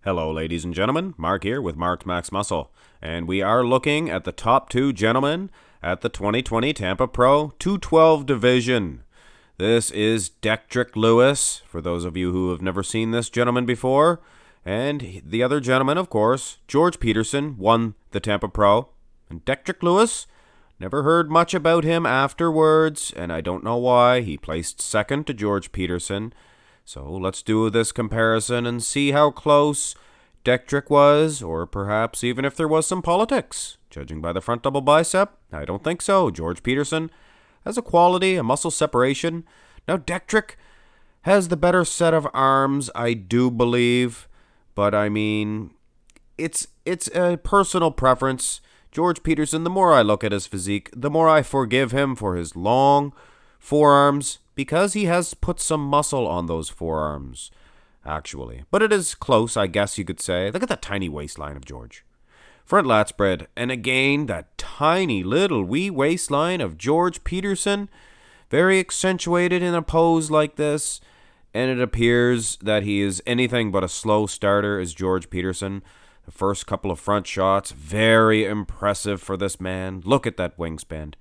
Hello, ladies and gentlemen. Mark here with Marx Max Muscle, and we are looking at the top two gentlemen at the 2020 Tampa Pro 212 division. This is Dectric Lewis, for those of you who have never seen this gentleman before, and the other gentleman, of course, George Peterson, won the Tampa Pro, and Dectric Lewis, never heard much about him afterwards, and I don't know why. He placed second to George Peterson. So let's do this comparison and see how close Dectric was, or perhaps even if there was some politics. Judging by the front double bicep, I don't think so. George Peterson has a quality, a muscle separation. Now Dectric has the better set of arms, I do believe. But I mean, it's a personal preference. George Peterson, the more I look at his physique, the more I forgive him for his long forearms, because he has put some muscle on those forearms, actually. But it is close, I guess you could say. Look at that tiny waistline of George. Front lat spread, and again, that tiny little wee waistline of George Peterson, very accentuated in a pose like this, and it appears that he is anything but a slow starter as George Peterson. The first couple of front shots, very impressive for this man. Look at that wingspan.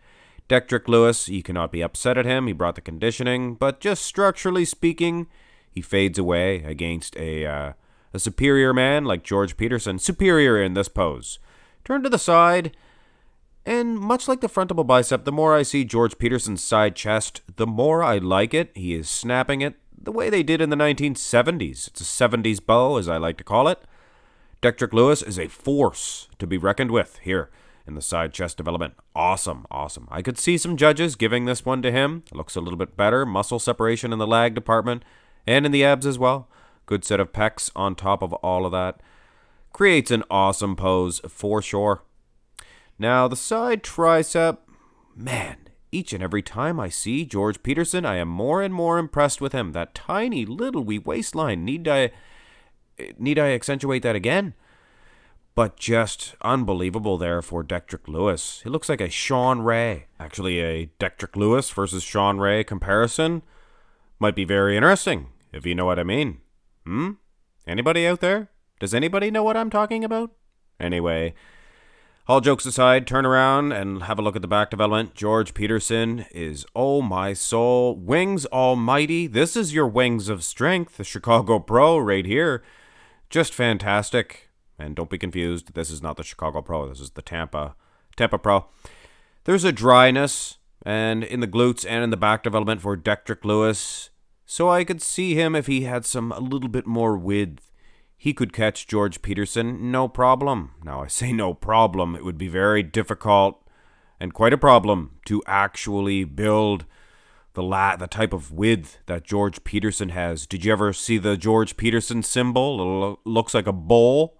Dectric Lewis, you cannot be upset at him. He brought the conditioning, but just structurally speaking, he fades away against a superior man like George Peterson. Superior in this pose. Turn to the side, and much like the front double bicep, the more I see George Peterson's side chest, the more I like it. He is snapping it the way they did in the 1970s. It's a 70s bow, as I like to call it. Dectric Lewis is a force to be reckoned with here in the side chest development. Awesome. I could see some judges giving this one to him. It looks a little bit better. Muscle separation in the lag department and in the abs as well. Good set of pecs on top of all of that. Creates an awesome pose for sure. Now the side tricep, man, each and every time I see George Peterson, I am more and more impressed with him. That tiny little wee waistline. Need I accentuate that again? But just unbelievable there for Dectric Lewis. He looks like a Sean Ray. Actually, a Dectric Lewis versus Sean Ray comparison might be very interesting, if you know what I mean. Anybody out there? Does anybody know what I'm talking about? Anyway, all jokes aside, turn around and have a look at the back development. George Peterson is, oh my soul, wings almighty. This is your wings of strength, the Chicago Pro right here. Just fantastic. And don't be confused, this is not the Chicago Pro, this is the Tampa Pro. There's a dryness and in the glutes and in the back development for Dectric Lewis. So I could see him if he had a little bit more width. He could catch George Peterson, no problem. Now I say no problem, it would be very difficult and quite a problem to actually build the type of width that George Peterson has. Did you ever see the George Peterson symbol? It looks like a bowl.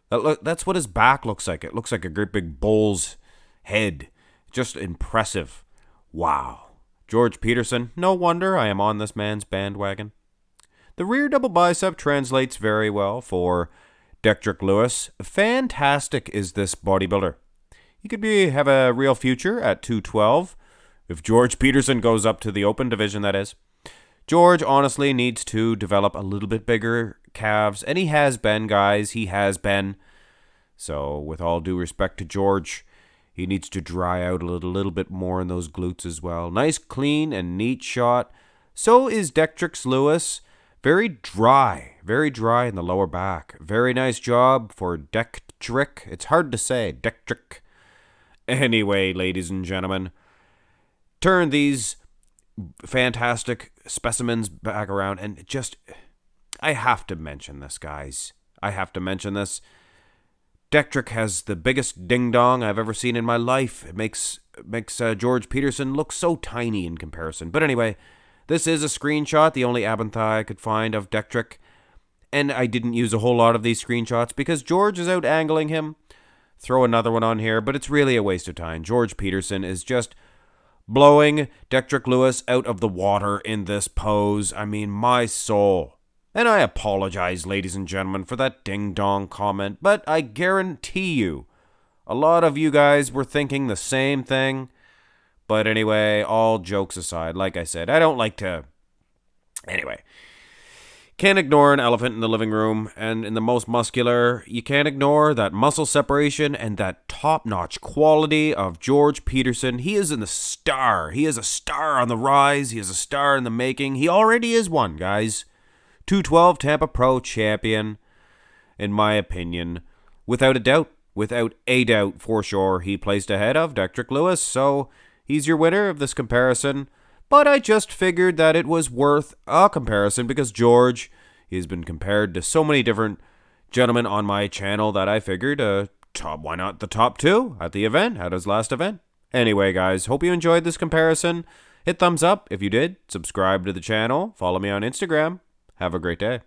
That's what his back looks like. It looks like a great big bull's head. Just impressive. Wow. George Peterson, no wonder I am on this man's bandwagon. The rear double bicep translates very well for Dectric Lewis. Fantastic is this bodybuilder. He could have a real future at 212 if George Peterson goes up to the open division, that is. George honestly needs to develop a little bit bigger calves, and he has been, guys. He has been. So, with all due respect to George, he needs to dry out a little bit more in those glutes as well. Nice, clean, and neat shot. So is Dectric Lewis. Very dry in the lower back. Very nice job for Dectric. It's hard to say, Dectric. Anyway, ladies and gentlemen, turn these fantastic specimens back around and I have to mention this, guys. I have to mention this. Dectric has the biggest ding-dong I've ever seen in my life. It makes George Peterson look so tiny in comparison. But anyway, this is a screenshot, the only ab and thigh I could find of Dectric. And I didn't use a whole lot of these screenshots because George is out angling him. Throw another one on here, but it's really a waste of time. George Peterson is just blowing Dectric Lewis out of the water in this pose. I mean, my soul. And I apologize, ladies and gentlemen, for that ding-dong comment, but I guarantee you, a lot of you guys were thinking the same thing. But anyway, all jokes aside, like I said, I don't like to... Anyway, Can't ignore an elephant in the living room, and in the most muscular, you can't ignore that muscle separation and that top-notch quality of George Peterson. He is a star. He is a star on the rise. He is a star in the making. He already is one, guys. 212 Tampa Pro champion, in my opinion. Without a doubt, for sure, he placed ahead of Dectric Lewis, so he's your winner of this comparison. But I just figured that it was worth a comparison because George has been compared to so many different gentlemen on my channel that I figured, why not the top two at the event, at his last event? Anyway, guys, hope you enjoyed this comparison. Hit thumbs up if you did. Subscribe to the channel. Follow me on Instagram. Have a great day.